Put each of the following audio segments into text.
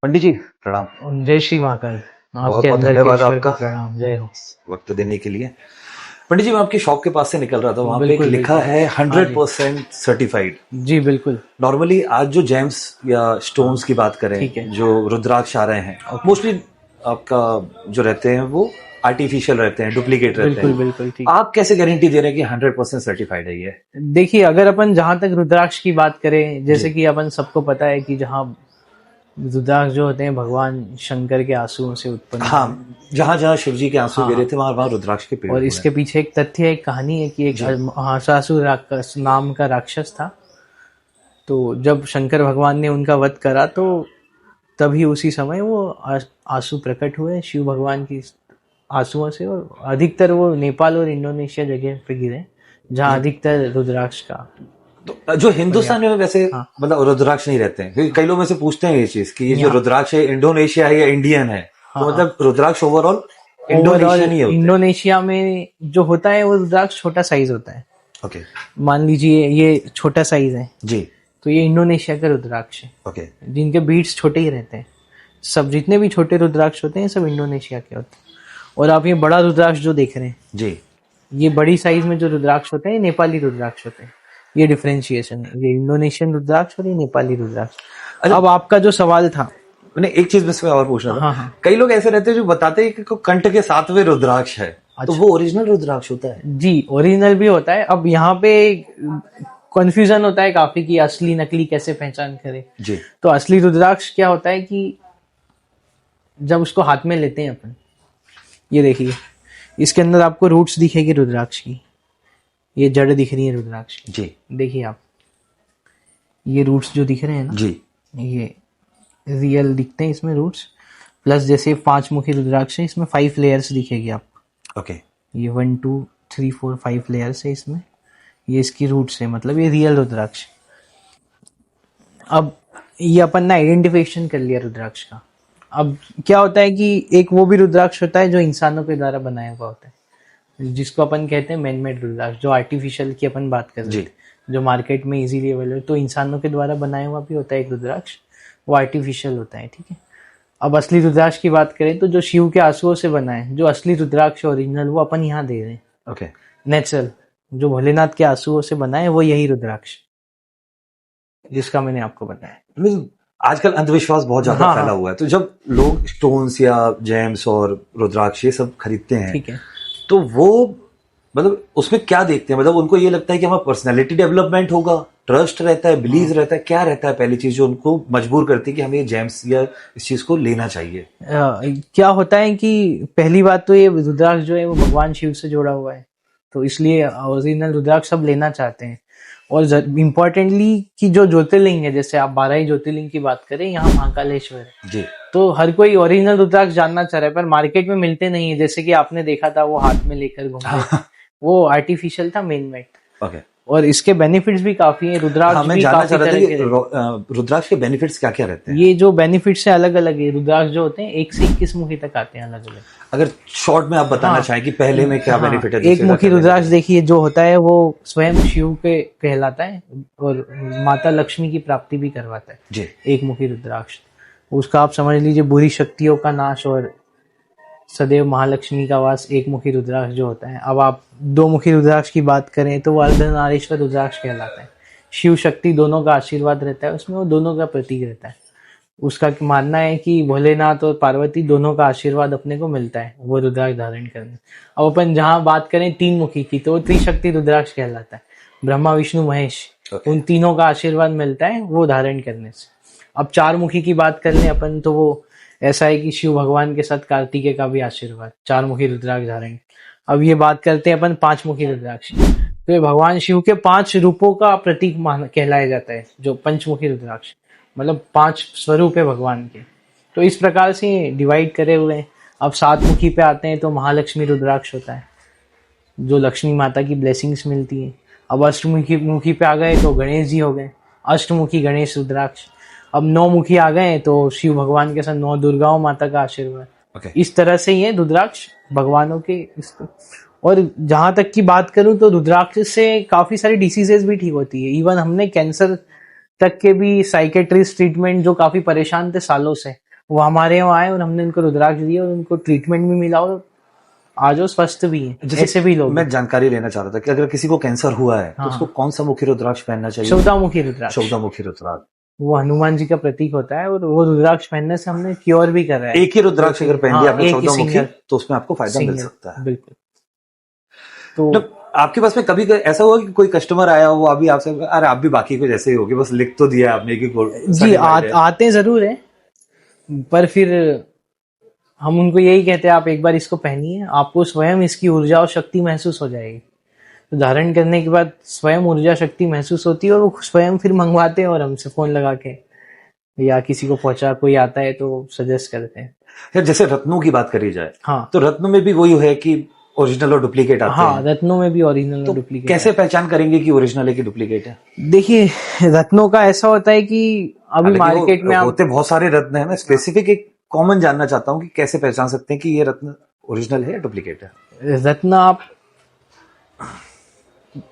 पंडित जी प्रणाम। जय श्री महाकाल। बहुत आपके बहुत अंदर के धन्यवाद ईश्वर आपका को प्रणाम। जय हो। वक्त देने के लिए। पंडित जी मैं आपकी शॉप के पास से निकल रहा था, वहां पे एक बिल्कुल लिखा बिल्कुल। है हाँ जी। 100% सर्टिफाइड। जी बिल्कुल। नॉर्मली आज जो जेम्स या स्टोन्स हाँ की बात करें, ठीक है। जो रुद्राक्ष आ रहे हैं, ओके। मोस्टली आपका जो रहते हैं वो आर्टिफिशियल रहते हैं, डुप्लीकेट रहते बिल्कुल हैं। बिल्कुल ठीक। आप कैसे गारंटी दे रहे हैं कि 100% सर्टिफाइड है ये? देखिए, अगर अपन जहां तक रुद्राक्ष की बात करें, जैसे जी कि अपन सबको पता है कि जहाँ रुद्राक्ष जो होते हैं भगवान शंकर के आंसुओं से उत्पन्न हाँ, हुए हैं। जहां जहां शिव जी के आंसू हाँ गिरे हाँ। थे वहां वहां रुद्राक्ष के पेड़ और हुए हैं। इसके पीछे एक तथ्य है, एक कहानी है कि एक जी महासासुर नाम का राक्षस था। तो जब शंकर भगवान ने उनका वध करा तो तभी उसी समय वो आंसू प्रकट हुए शिव भगवान की आंसुओं से, और अधिकतर वो नेपाल और इंडोनेशिया जगह पे गिरे जहाँ अधिकतर रुद्राक्ष का तो जो हिंदुस्तान में वैसे हाँ मतलब रुद्राक्ष नहीं रहते हैं, क्योंकि कई लोग में से पूछते हैं ये चीज कि ये जो यहाँ रुद्राक्ष है इंडोनेशिया है या इंडियन है, हाँ तो हाँ। मतलब रुद्राक्ष ओवरऑल ओवरऑल इंडोनेशियन ही होते हैं। इंडोनेशिया में जो होता है वो रुद्राक्ष छोटा साइज होता है। ओके। मान लीजिए ये छोटा साइज है, जी। तो ये इंडोनेशिया का रुद्राक्ष है, ओके। जिनके बीट्स छोटे ही रहते हैं। सब जितने भी छोटे रुद्राक्ष होते हैं सब इंडोनेशिया के होते हैं। और आप ये बड़ा रुद्राक्ष जो देख रहे हैं, जी ये बड़ी साइज में जो रुद्राक्ष होते हैं ये नेपाली रुद्राक्ष होते हैं। ये डिफरेंशिएशन है, ये इंडोनेशियन रुद्राक्ष और ये नेपाली रुद्राक्ष। अरे अब आपका जो सवाल था, मैंने एक चीज इसमें और पूछना था। हाँ हाँ कई लोग ऐसे रहते हैं जो बताते हैं कि कंठ के 7वें रुद्राक्ष है, तो अच्छा वो ओरिजिनल रुद्राक्ष होता है? जी, ओरिजिनल भी होता है। अब यहाँ पे कंफ्यूजन होता है काफी कि असली नकली कैसे पहचान करें। जी तो असली रुद्राक्ष क्या होता है कि जब उसको हाथ में लेते हैं अपन, ये देखिए इसके अंदर आपको रूट्स दिखेगी रुद्राक्ष की, ये जड़ दिख रही है रुद्राक्ष की। जी देखिए आप, ये रूट्स जो दिख रहे हैं ना, जी ये रियल दिखते हैं इसमें रूट्स। प्लस जैसे 5 मुखी रुद्राक्ष है, इसमें 5 लेयर्स दिखेगी आपको। ओके। ये 1 2 3 4 5 लेयर्स है इसमें, ये इसकी रूट्स है, मतलब ये रियल रुद्राक्ष। अब ये अपन ने आइडेंटिफिकेशन कर लिया रुद्राक्ष का। अब क्या होता है कि एक वो भी रुद्राक्ष होता है जो इंसानों के द्वारा बनाया हुआ होता है, जिसको अपन कहते हैं मैन मेड रुद्राक्ष, जो आर्टिफिशियल की अपन बात कर रहे जी थे, जो मार्केट में इजीली अवेलेबल। तो इंसानों के द्वारा बनाया हुआ भी होता है एक रुद्राक्ष, वो आर्टिफिशियल होता है, ठीक है। अब असली रुद्राक्ष की बात करें तो जो शिव के आंसुओं से बना है, जो असली रुद्राक्ष ओरिजिनल, वो अपन यहाँ दे रहे हैं। ओके। नेचुरल जो भोलेनाथ के आंसुओं से बना है वो यही रुद्राक्ष जिसका मैंने आपको बताया। नहीं, आजकल अंधविश्वास बहुत ज्यादा हाँ, फैला हाँ। हुआ है, तो जब लोग स्टोन्स या जेम्स और रुद्राक्ष ये सब खरीदते हैं, ठीक है। तो वो मतलब उसमें क्या देखते हैं? मतलब उनको ये लगता है कि हमारा पर्सनैलिटी डेवलपमेंट होगा, ट्रस्ट रहता है, बिलीव रहता है, क्या रहता है पहली चीज जो उनको मजबूर करती है कि हमें ये जेम्स या इस चीज को लेना चाहिए? क्या होता है कि पहली बात तो ये रुद्राक्ष जो है वो भगवान शिव से जुड़ा हुआ है, तो इसलिए ओरिजिनल रुद्राक्ष सब लेना चाहते हैं। और इम्पोर्टेंटली कि जो ज्योतिर्लिंग है, जैसे आप 12 ज्योतिर्लिंग की बात करें, यहाँ महाकालेश्वर है, जी तो हर कोई ओरिजिनल रुद्राक्ष जानना चाह रहा है, पर मार्केट में मिलते नहीं है। जैसे कि आपने देखा था वो हाथ में लेकर घूम रहे थे, वो आर्टिफिशियल था, मेन मेड। ओके। और इसके बेनिफिट्स भी काफी हैं, हाँ, रुद्राक्ष मैं भी जानना काफी चाह रहा था तरह कि के हैं। रुद्राक्ष के बेनिफिट्स क्या क्या रहते हैं? ये जो बेनिफिट्स है अलग अलग है। रुद्राक्ष जो होते हैं 1 से 21 मुखी तक आते हैं अलग अलग। अगर शॉर्ट में आप बताना हाँ। चाहें कि पहले में क्या बेनिफिट है, एक दूसरे का मुखी क्या रुद्राक्ष benefit देखिए जो होता है वो स्वयं शिव के कहलाता है और माता लक्ष्मी की प्राप्ति भी करवाता है। है? जी एक मुखी रुद्राक्ष, उसका आप समझ लीजिए बुरी शक्तियों का नाश और सदैव महालक्ष्मी का वास एक मुखी रुद्राक्ष जो होता है। अब आप 2 मुखी रुद्राक्ष की बात करें तो वो अर्धनारीश्वर रुद्राक्ष कहलाता है। शिव शक्ति दोनों का आशीर्वाद रहता है उसमें, वो दोनों का प्रतीक रहता है। उसका मानना है कि भोलेनाथ और पार्वती दोनों का आशीर्वाद अपने को मिलता है वो रुद्राक्ष धारण करने। अब अपन जहाँ बात करें 3 मुखी की, तो वो त्रिशक्ति रुद्राक्ष कहलाता है। ब्रह्मा विष्णु महेश, उन तीनों का आशीर्वाद मिलता है वो धारण करने से। अब 4 मुखी की बात कर लें अपन, तो वो ऐसा है कि शिव भगवान के साथ कार्तिकेय का भी आशीर्वाद, 4 मुखी रुद्राक्ष धारण। अब ये बात करते हैं अपन 5 मुखी रुद्राक्ष, तो ये भगवान शिव के 5 रूपों का प्रतीक कहलाया जाता है, जो पंचमुखी रुद्राक्ष, मतलब 5 स्वरूप है भगवान के। तो इस प्रकार से डिवाइड करे हुए हैं। अब 7 मुखी पे आते हैं तो महालक्ष्मी रुद्राक्ष होता है, जो लक्ष्मी माता की ब्लेसिंग्स मिलती है। अब अष्टमुखी मुखी पे आ गए तो गणेश जी हो गए, अष्टमुखी गणेश रुद्राक्ष। अब 9 मुखी आ गए तो शिव भगवान के साथ 9 दुर्गाओं माता का आशीर्वाद। ओके। इस तरह से ये रुद्राक्ष भगवानों के और जहां तक की बात करूं तो रुद्राक्ष से काफी सारी डिसीजेज भी ठीक होती है। इवन हमने कैंसर तक के भी साइकेट्रिस्ट ट्रीटमेंट, जो काफी परेशान थे सालों से, वो हमारे यहाँ आए और हमने उनको रुद्राक्ष दिए और उनको ट्रीटमेंट भी मिला और आज वो स्वस्थ भी हैं। जैसे ऐसे भी लोग मैं जानकारी लेना चाह रहा था कि अगर किसी को कैंसर हुआ है तो हाँ, उसको कौन सा मुखी रुद्राक्ष पहनना चाहिए? चौदामुखी रुद्राक्ष, चौदामुखी रुद्राक्ष। वो हनुमान जी का प्रतीक होता है और वो रुद्राक्ष पहनने से हमने क्योर भी कर रहा है। एक ही रुद्राक्ष अगर पहन हाँ, लिया आपने एक ही 14 मुखी सिंगल तो उसमें आपको फायदा मिल सिंगल सकता है। बिल्कुल। तो मतलब आपके पास में कभी ऐसा हुआ कि कोई कस्टमर आया हो अभी आपसे, अरे आप भी बाकी कुछ ऐसे ही होगे, बस लिख तो दिया आपने कि जी आते जरूर है, पर फिर हम उनको यही कहते हैं आप एक बार इसको पहनिए, आपको स्वयं इसकी ऊर्जा और शक्ति महसूस हो जाएगी। तो धारण करने के बाद स्वयं ऊर्जा शक्ति महसूस होती है और वो स्वयं फिर मंगवाते हैं और हमसे फोन लगा के या किसी को पहुंचा कोई आता है तो सजेस्ट करते हैं। यार जैसे रत्नों की बात करी जाए हाँ, तो रत्नों में भी वही है कि ओरिजिनल और डुप्लीकेट आते हाँ, हैं। रत्नों में भी ओरिजिनल तो और डुप्लीकेट। कैसे पहचान करेंगे कि ओरिजिनल है कि डुप्लीकेट है? देखिए रत्नों का ऐसा होता है कि अभी मार्केट में होते बहुत सारे रत्न है, मैं स्पेसिफिक एक कॉमन जानना चाहता हूँ कि कैसे पहचान सकते हैं कि ये रत्न ओरिजिनल है या डुप्लीकेट है? रत्न आप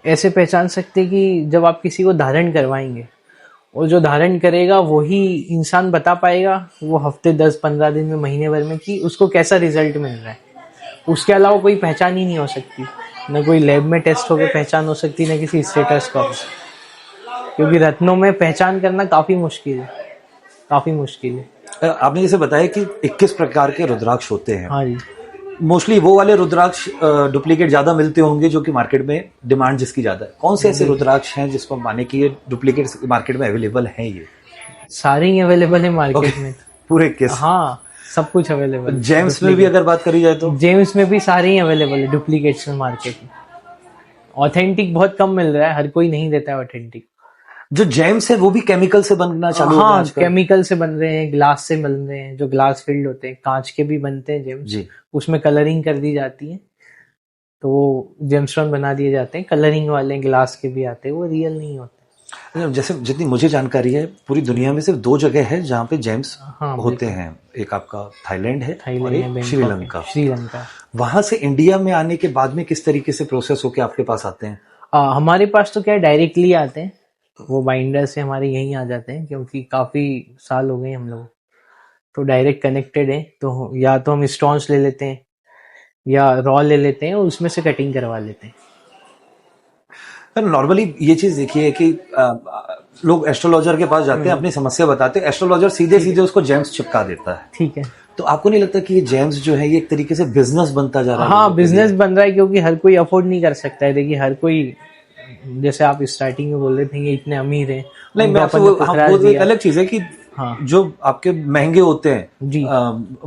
ऐसे पहचान सकते हैं कि जब आप किसी को धारण करवाएंगे और जो धारण करेगा वही इंसान बता पाएगा वो हफ्ते 10-15 दिन में महीने भर में कि उसको कैसा रिजल्ट मिल रहा है। उसके अलावा कोई पहचान ही नहीं हो सकती, न कोई लैब में टेस्ट होकर पहचान हो सकती, न किसी स्टेटस्कोप से, क्योंकि रत्नों में पहचान करना काफी मुश्किल है। आपने जैसे बताया कि 21 प्रकार के रुद्राक्ष होते हैं। हाँ जी। मोस्टली वो वाले रुद्राक्ष डुप्लीकेट ज्यादा मिलते होंगे जो कि मार्केट में डिमांड जिसकी ज्यादा है। कौन से ऐसे रुद्राक्ष हैं जिसको माने कि ये डुप्लीकेट मार्केट में अवेलेबल हैं? ये सारे ही अवेलेबल है मार्केट में। पूरे किस? हाँ, सब कुछ अवेलेबल। जेम्स में भी अगर बात करी जाए तो जेम्स में भी सारे ही अवेलेबल है डुप्लीकेट्स में मार्केट में। ऑथेंटिक बहुत कम मिल रहा है, हर कोई नहीं देता है ऑथेंटिक। जो जेम्स है वो भी केमिकल से बनना चालू हो गया हाँ, आजकल। केमिकल से बन रहे हैं, ग्लास से बन रहे हैं, जो ग्लास फील्ड होते हैं, कांच के भी बनते हैं जेम्स जी। उसमें कलरिंग कर दी जाती है तो वो जेमस्टोन बना दिए जाते हैं। कलरिंग वाले ग्लास के भी आते हैं, वो रियल नहीं होते। जैसे जितनी मुझे जानकारी है पूरी दुनिया में सिर्फ 2 जगह है जहाँ पे जेम्स हाँ, होते हैं, एक आपका थाईलैंड है और थाईलैंड एक है, श्रीलंका। श्रीलंका। वहां से इंडिया में आने के बाद में किस तरीके से प्रोसेस होके आपके पास आते हैं? हमारे पास तो क्या डायरेक्टली आते हैं, वो बाइंडर से हमारे यहीं आ जाते हैं, क्योंकि काफी साल हो गए हम लोग तो डायरेक्ट कनेक्टेड है। तो या तो हम स्टोन्स ले लेते हैं या रॉ ले लेते हैं और उसमें से कटिंग करवा लेते हैं। नॉर्मली ये चीज देखिए कि लोग एस्ट्रोलॉजर के पास जाते हैं, अपनी समस्या बताते हैं, एस्ट्रोलॉजर सीधे सीधे उसको जेम्स चिपका देता है। ठीक है। तो आपको नहीं लगता कि ये जेम्स जो है ये एक तरीके से बिजनेस बनता जा रहा है? हाँ, बिजनेस बन रहा है क्योंकि हर कोई अफोर्ड नहीं कर सकता है। देखिए हर कोई, जैसे आप स्टार्टिंग में बोल रहे थे ये इतने अमीर हैं, नहीं, मैं आपसे वो तो एक अलग चीज है कि हाँ, जो आपके महंगे होते हैं जी,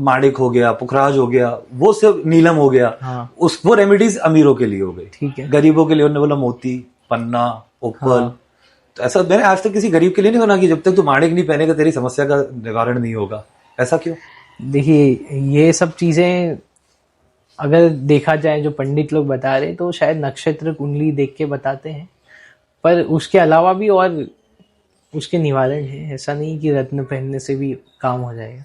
माणिक हो गया, पुखराज हो गया, वो सिर्फ नीलम हो गया, हाँ, वो रेमेडीज अमीरों के लिए हो गई। ठीक है। गरीबों के लिए उन्होंने बोला मोती, पन्ना, ओपल। हाँ। तो ऐसा मैंने आज तक किसी गरीब के लिए नहीं सुना कि जब तक तू माणिक नहीं पहनेगा तेरी समस्या का निवारण नहीं होगा। ऐसा क्यों? देखिए ये सब चीजें अगर देखा जाए जो पंडित लोग बता रहे तो शायद नक्षत्र कुंडली देख के बताते हैं, पर उसके अलावा भी और उसके निवारण है। ऐसा नहीं कि रत्न पहनने से भी काम हो जाएगा,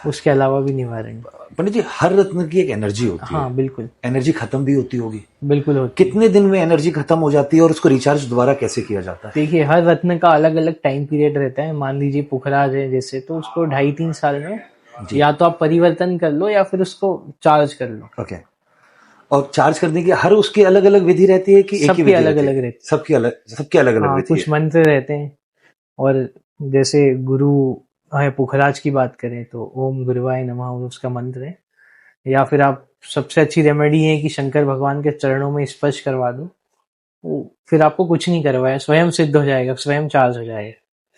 उसके अलावा भी निवारण। पंडित जी, हर रत्न की एक एनर्जी होती है। हाँ बिल्कुल, एनर्जी खत्म भी होती होगी। बिल्कुल होती है। कितने दिन में एनर्जी खत्म हो जाती है और उसको रिचार्ज दोबारा कैसे किया जाता है? देखिए हर रत्न का अलग अलग टाइम पीरियड रहता है। मान लीजिए पुखराज है जैसे, तो उसको 2.5-3 साल में या तो आप परिवर्तन कर लो या फिर उसको चार्ज कर लो। ओके। और चार्ज करने की हर उसकी अलग अलग विधि रहती है कि एक ही विधि अलग अलग रहती है? सबकी अलग अलग विधि कुछ मंत्र रहते हैं, और जैसे गुरु है, पुखराज की बात करें तो ओम गुरुवाय नमः उसका मंत्र है। या फिर आप सबसे अच्छी रेमेडी है कि शंकर भगवान के चरणों में स्पर्श करवा दो, फिर आपको कुछ नहीं करवाया, स्वयं सिद्ध हो जाएगा, स्वयं चार्ज हो जाएगा,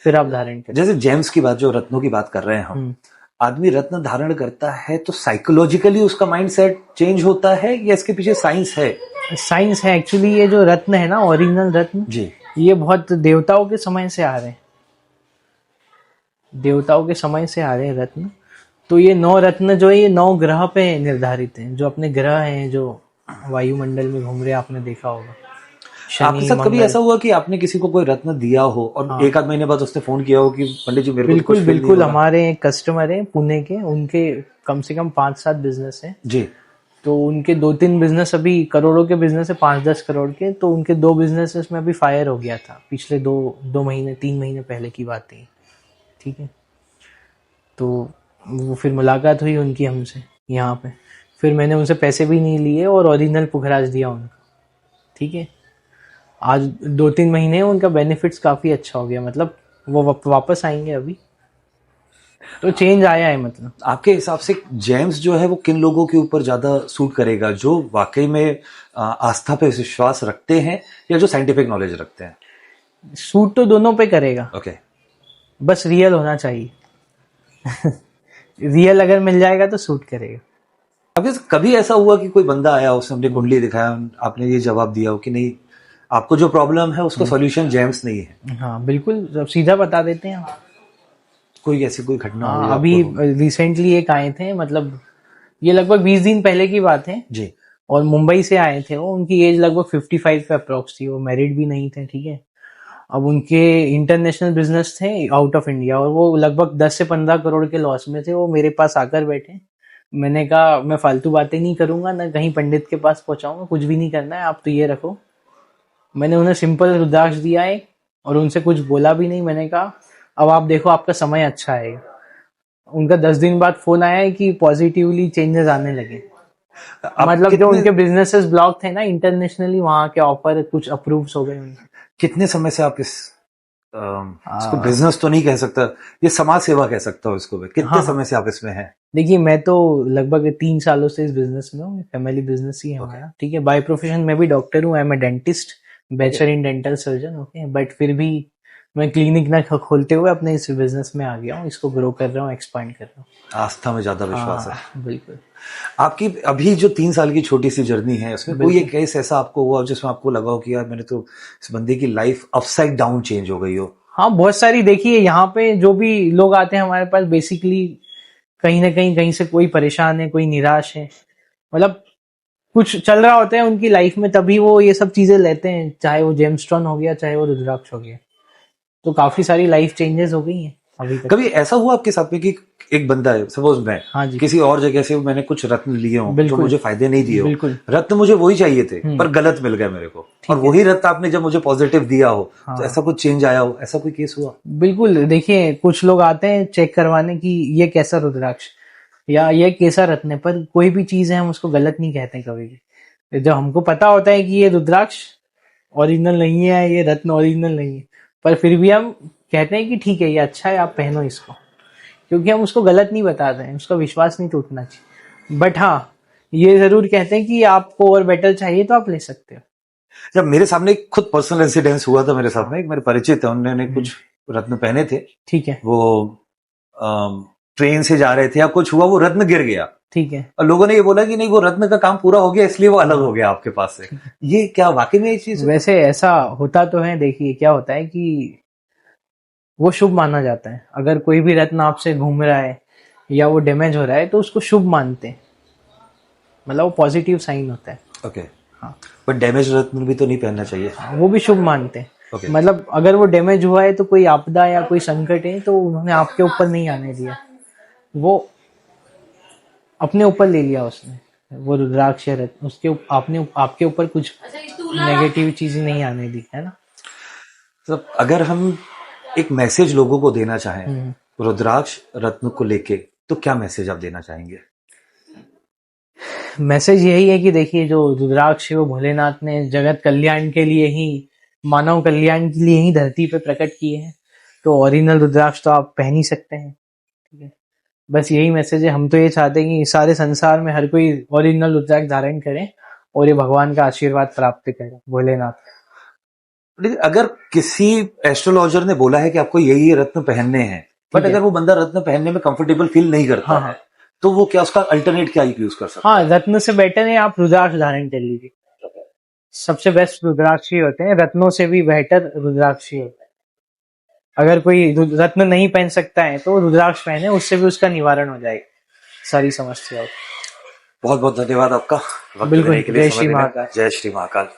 फिर आप धारण करें। जैसे जेम्स की बात, जो रत्नों की बात कर रहे हैं हम, आदमी रत्न धारण करता है तो साइकोलॉजिकली उसका माइंड सेट चेंज होता है या इसके पीछे साइंस है? साइंस है एक्चुअली। ये जो रत्न है ना, ओरिजिनल रत्न जी, ये बहुत देवताओं के समय से आ रहे हैं, देवताओं के समय से आ रहे हैं रत्न। तो ये 9 रत्न जो है ये 9 ग्रह पे निर्धारित हैं, जो अपने ग्रह हैं जो वायुमंडल में घूम रहे हैं, आपने देखा होगा। आपके साथ कभी ऐसा हुआ कि आपने किसी को कोई रत्न दिया हो और हाँ, 1 आध महीने बाद उसने फोन किया हो कि पंडित जी मेरे को बिल्कुल कुछ फील बिल्कुल। नहीं हो रहा? हमारे एक कस्टमर है पुणे के, उनके कम से कम 5-7 बिजनेस है जी। तो उनके 2-3 बिजनेस अभी करोड़ों के बिजनेस है, 5-10 करोड़ के। तो उनके 2 बिजनेसेस में अभी फायर हो गया था पिछले 2 महीने 3 महीने पहले की बात है। ठीक है, तो वो फिर मुलाकात हुई उनकी हमसे यहाँ पे, फिर मैंने उनसे पैसे भी नहीं लिए और ओरिजिनल पुखराज दिया उनको, ठीक है। आज 2-3 महीने उनका बेनिफिट्स काफ़ी अच्छा हो गया, मतलब वो वापस आएंगे अभी, तो चेंज आया है मतलब। आपके हिसाब से जेम्स जो है वो किन लोगों के ऊपर ज्यादा सूट करेगा, जो वाकई में आस्था पे विश्वास रखते हैं या जो साइंटिफिक नॉलेज रखते हैं? सूट तो दोनों पे करेगा, ओके। बस रियल होना चाहिए। रियल अगर मिल जाएगा तो सूट करेगा। अब कभी ऐसा हुआ कि कोई बंदा आया, उसने अपनी कुंडली दिखाया, आपने ये जवाब दिया हो कि नहीं, आपको जो प्रॉब्लम है उसका सॉल्यूशन जेम्स नहीं है? हाँ बिल्कुल, सब सीधा बता देते हैं। कोई ऐसी कोई घटना हाँ, हुई अभी आपको? रिसेंटली एक आए थे, मतलब ये लगभग 20 दिन पहले की बात है, जी। और मुंबई से आए थे वो। उनकी एज लगभग 55 पे अप्रोक्स थी, वो मैरिड भी नहीं थे, ठीक है। अब उनके इंटरनेशनल बिजनेस थे आउट ऑफ इंडिया, और वो लगभग 10 से 15 करोड़ के लॉस में थे। वो मेरे पास आकर बैठे, मैंने कहा मैं फालतू बातें नहीं करूंगा ना, कहीं पंडित के पास पहुंचाऊंगा, कुछ भी नहीं करना है, आप तो ये रखो। मैंने उन्हें सिंपल रुद्राक्ष दिया है और उनसे कुछ बोला भी नहीं। मैंने कहा अब आप देखो, आपका समय अच्छा आएगा। उनका 10 दिन बाद फोन आया है कि पॉजिटिवली चेंजेस आने लगे। आप मतलब जो कितने उनके बिजनेसेस ब्लॉक थे ना इंटरनेशनली, वहां के ऑफर कुछ अप्रूव हो गए उनके। कितने समय से आप इसको हाँ, बिजनेस तो नहीं कह सकता, ये समाज सेवा कह सकता हूँ इसको मैं, कितने हाँ, समय से आप इसमें हैं? देखिए मैं तो लगभग 3 सालों से इस बिजनेस में हूँ, फैमिली बिजनेस ही है हमारा, ठीक है। बाय प्रोफेशन मैं भी डॉक्टर हूँ, I am a dentist, bachelor in dental surgeon, okay. But फिर भी मैं क्लिनिक ना खोलते हुए अपने इस बिजनेस में आ गया हूँ, इसको ग्रो कर रहा हूँ, एक्सपांड कर रहा हूँ। आस्था में ज्यादा विश्वास है। हाँ बिल्कुल। आपकी अभी जो 3 साल की छोटी सी जर्नी है, उसमें कोई एक केस ऐसा आपको हुआ जिसमें आपको लगा हो कि यार मैंने तो इस बंदे की लाइफ अपसाइड डाउन चेंज हो गई हो? हाँ बहुत सारी, देखिए यहाँ पे जो भी लोग आते हैं हमारे पास, बेसिकली कहीं ना कहीं से कोई परेशान है, कोई निराश है, मतलब कुछ चल रहा होता है उनकी लाइफ में, तभी वो ये सब चीजें लेते हैं, चाहे वो जेमस्टोन हो गया, चाहे वो रुद्राक्ष हो गया। तो काफी सारी लाइफ चेंजेस हो गई हैं अभी तक। कभी ऐसा हुआ आपके साथ में कि एक बंदा है, सपोज मैं हाँ जी, किसी और जगह से मैंने कुछ रत्न लिए हों जो बिल्कुल मुझे फायदे नहीं दिए हो, बिल्कुल। रत्न मुझे वही चाहिए थे पर गलत मिल गए मेरे को, और वही रत्न आपने जब मुझे पॉजिटिव दिया हो तो ऐसा कुछ चेंज आया हो, ऐसा कोई केस हुआ? बिल्कुल, देखिए कुछ लोग आते हैं चेक करवाने की ये कैसा रुद्राक्ष या ये कैसा रत्न है, पर कोई भी चीज है हम उसको गलत नहीं कहते कभी भी। जब हमको पता होता है कि ये रुद्राक्ष ओरिजिनल नहीं है, ये रत्न ओरिजिनल नहीं है, पर फिर भी हम कहते हैं कि ठीक है ये अच्छा है, आप पहनो इसको, क्योंकि हम उसको गलत नहीं बताते हैं, उसका विश्वास नहीं टूटना चाहिए। बट हाँ, ये जरूर कहते हैं कि आपको और बेटर चाहिए तो आप ले सकते हो। जब मेरे सामने एक खुद पर्सनल इंसिडेंस हुआ था मेरे साथ में, एक मेरे परिचित है, उन्होंने कुछ रत्न पहने थे, ठीक है, वो ट्रेन से जा रहे थे या कुछ हुआ, वो रत्न गिर गया ठीक है। और लोगों ने ये बोला कि नहीं वो रत्न का काम पूरा हो गया इसलिए वो अलग हो गया आपके पास से। ये क्या वाकई में ये चीज है? वैसे ऐसा होता तो है, देखिए क्या होता है कि वो शुभ माना जाता है। अगर कोई भी रत्न आपसे घूम रहा है या वो डैमेज हो रहा है तो उसको शुभ मानते हैं, मतलब वो पॉजिटिव साइन होता है। ओके। हाँ, बट डैमेज रत्न भी तो नहीं पहनना चाहिए। वो भी शुभ मानते हैं। ओके। मतलब अगर वो डैमेज हुआ है तो कोई आपदा या कोई संकट है तो उन्होंने आपके ऊपर नहीं आने दिया, वो अपने ऊपर ले लिया उसने, वो रुद्राक्ष या रत्न उसके आपने आपके ऊपर कुछ नेगेटिव चीजें नहीं आने दी, है ना। तो अगर हम एक मैसेज लोगों को देना चाहें रुद्राक्ष रत्न को लेके, तो क्या मैसेज आप देना चाहेंगे? मैसेज यही है कि देखिए जो रुद्राक्ष है वो भोलेनाथ ने जगत कल्याण के लिए ही, मानव कल्याण के लिए ही धरती पे प्रकट किए हैं। तो ओरिजिनल रुद्राक्ष तो आप पहन ही सकते हैं, ठीक है। बस यही मैसेज है। हम तो ये चाहते हैं कि सारे संसार में हर कोई ओरिजिनल रुद्राक्ष धारण करे और ये भगवान का आशीर्वाद प्राप्त करे, भोलेनाथ। अगर किसी एस्ट्रोलॉजर ने बोला है कि आपको यही रत्न पहनने हैं, बट अगर वो बंदा रत्न पहनने में कंफर्टेबल फील नहीं करता है, तो वो क्या उसका अल्टरनेट क्या यूज कर सकता है? हाँ, रत्न से बेटर है आप रुद्राक्ष धारण कर लीजिए, सबसे बेस्ट रुद्राक्ष ही होते हैं, रत्नों से भी बेहतर रुद्राक्ष ही होता है। अगर कोई रत्न नहीं पहन सकता है तो रुद्राक्ष पहने, उससे भी उसका निवारण हो जाएगा सारी समस्याओं। बहुत बहुत धन्यवाद आपका वक्त बिल्कुल, देने के लिए, जय समय श्री देने। महाकाल। जय श्री महाकाल।